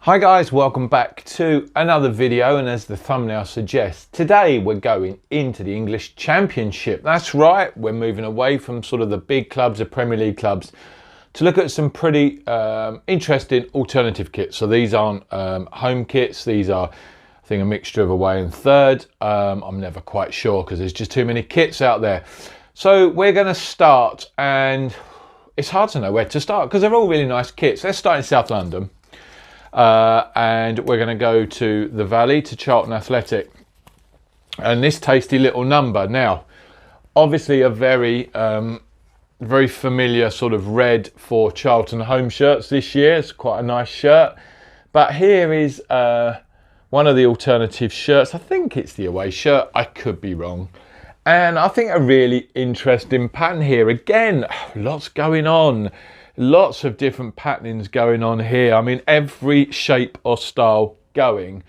Hi guys, welcome back to another video, and as the thumbnail suggests, today we're going into the English Championship. That's right, we're moving away from sort of the big clubs, the Premier League clubs, to look at some pretty interesting alternative kits. So these aren't home kits, these are I think a mixture of away and third. I'm never quite sure because there's just too many kits out there. So we're going to start, and it's hard to know where to start because they're all really nice kits. Let's start in South London. And we're going to go to the Valley, to Charlton Athletic, and this tasty little number. Now, obviously a very familiar sort of red for Charlton home shirts this year. It's quite a nice shirt, but here is one of the alternative shirts. I think it's the away shirt, I could be wrong, and I think a really interesting pattern here. Again, lots going on. Lots of different patternings going on here. I mean, every shape or style going.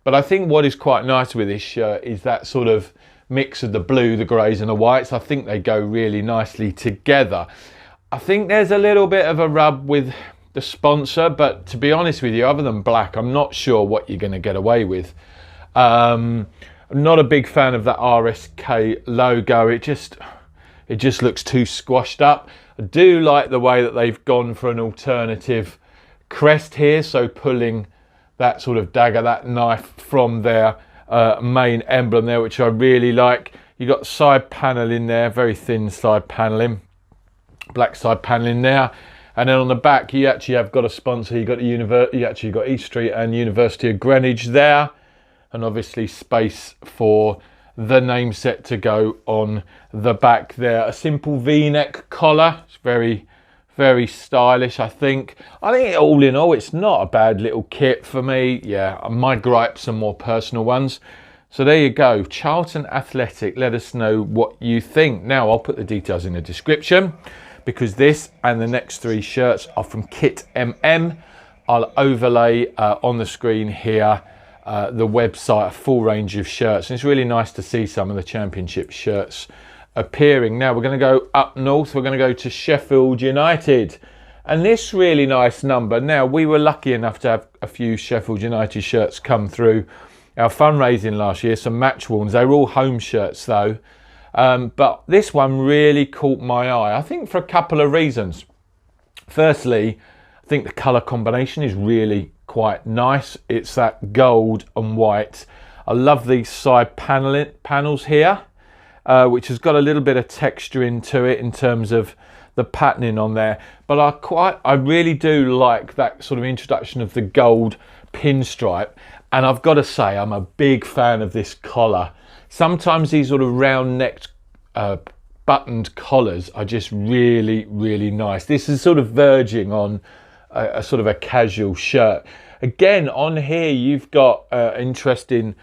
But I think what is quite nice with this shirt is that sort of mix of the blue, the greys and the whites. I think they go really nicely together. I think there's a little bit of a rub with the sponsor, but to be honest with you, other than black, I'm not sure what you're going to get away with. I'm not a big fan of that RSK logo. It just looks too squashed up. I do like the way that they've gone for an alternative crest here, so pulling that sort of dagger, that knife from their main emblem there, which I really like. You got side panel in there, very thin side paneling, black side paneling there, and then on the back you actually have got a sponsor. You got East Street and University of Greenwich there, and obviously space for the name set to go on the back there. A simple V-neck collar. It's very, very stylish, I think. All in all, it's not a bad little kit for me. Yeah, my gripes are more personal ones. So there you go, Charlton Athletic. Let us know what you think. Now, I'll put the details in the description because this and the next three shirts are from Kit MM. I'll overlay on the screen here the website, a full range of shirts, and it's really nice to see some of the Championship shirts appearing. Now we're going to go up north. We're going to go to Sheffield United, and this really nice number. Now, we were lucky enough to have a few Sheffield United shirts come through our fundraising last year, some match worns. They were all home shirts though, but this one really caught my eye, I think for a couple of reasons. Firstly, I think the colour combination is really quite nice. It's that gold and white. I love these side panels here, which has got a little bit of texture into it in terms of the patterning on there. But I really do like that sort of introduction of the gold pinstripe. And I've got to say, I'm a big fan of this collar. Sometimes these sort of round-necked buttoned collars are just really, really nice. This is sort of verging on a sort of a casual shirt. Again, on here you've got interesting,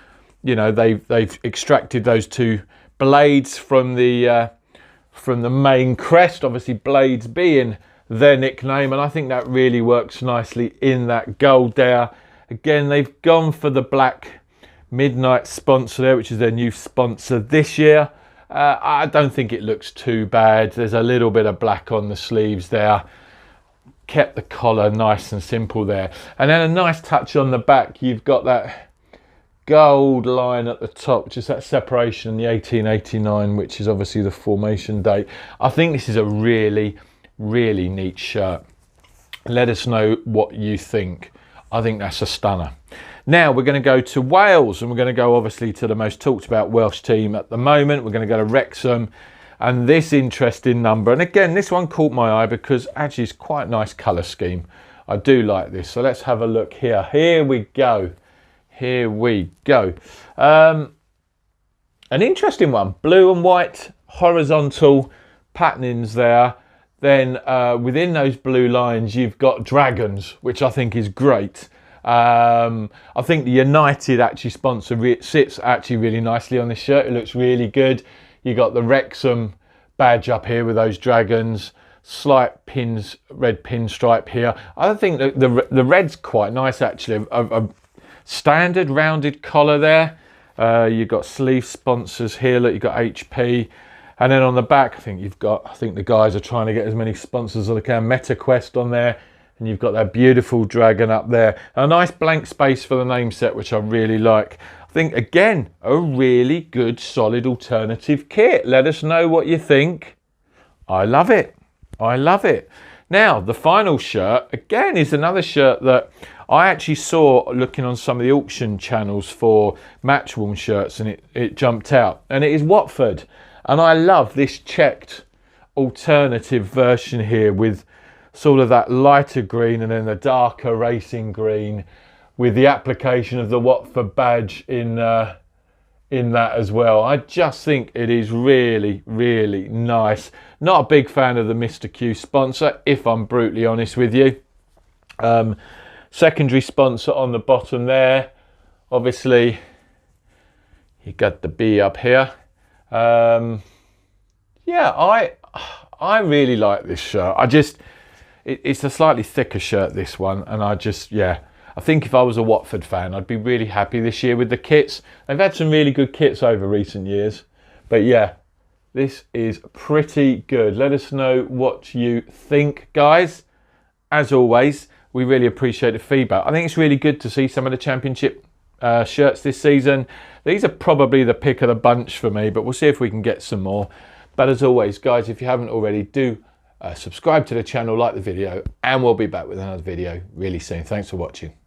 you know, they've extracted those two blades from the main crest, obviously blades being their nickname, and I think that really works nicely in that gold there. Again, they've gone for the black midnight sponsor there, which is their new sponsor this year. I don't think it looks too bad. There's a little bit of black on the sleeves there. Kept the collar nice and simple there, and then a nice touch on the back. You've got that gold line at the top, just that separation in the 1889, which is obviously the formation date. I think this is a really, really neat shirt. Let us know what you think. I think that's a stunner. Now we're going to go to Wales, and we're going to go obviously to the most talked about Welsh team at the moment. We're going to go to Wrexham. And this interesting number, and again, this one caught my eye because actually it's quite a nice colour scheme. I do like this. So let's have a look here. Here we go. Here we go. An interesting one. Blue and white horizontal patternings there. Then within those blue lines, you've got dragons, which I think is great. I think the United actually sponsor sits actually really nicely on this shirt. It looks really good. You got the Wrexham badge up here with those dragons, slight red pinstripe here. I think the red's quite nice actually. A standard rounded collar there. You've got sleeve sponsors here. Look, you've got HP, and then on the back, I think the guys are trying to get as many sponsors as they can. MetaQuest on there, And you've got that beautiful dragon up there. A nice blank space for the name set, which I really like. I think, again, a really good, solid alternative kit. Let us know what you think. I love it. I love it. Now, the final shirt, again, is another shirt that I actually saw looking on some of the auction channels for match-worn shirts, and it jumped out. And it is Watford. And I love this checked alternative version here with sort of that lighter green and then the darker racing green with the application of the Watford badge in that as well. I just think it is really, really nice. Not a big fan of the Mr. Q sponsor, if I'm brutally honest with you. Secondary sponsor on the bottom there. Obviously, you got the B up here. Yeah, I really like this shirt. It's a slightly thicker shirt, this one, and I think if I was a Watford fan, I'd be really happy this year with the kits. They've had some really good kits over recent years, but yeah, this is pretty good. Let us know what you think, guys. As always, we really appreciate the feedback. I think it's really good to see some of the Championship shirts this season. These are probably the pick of the bunch for me, but we'll see if we can get some more. But as always, guys, if you haven't already, do subscribe to the channel, like the video, and we'll be back with another video really soon. Thanks for watching.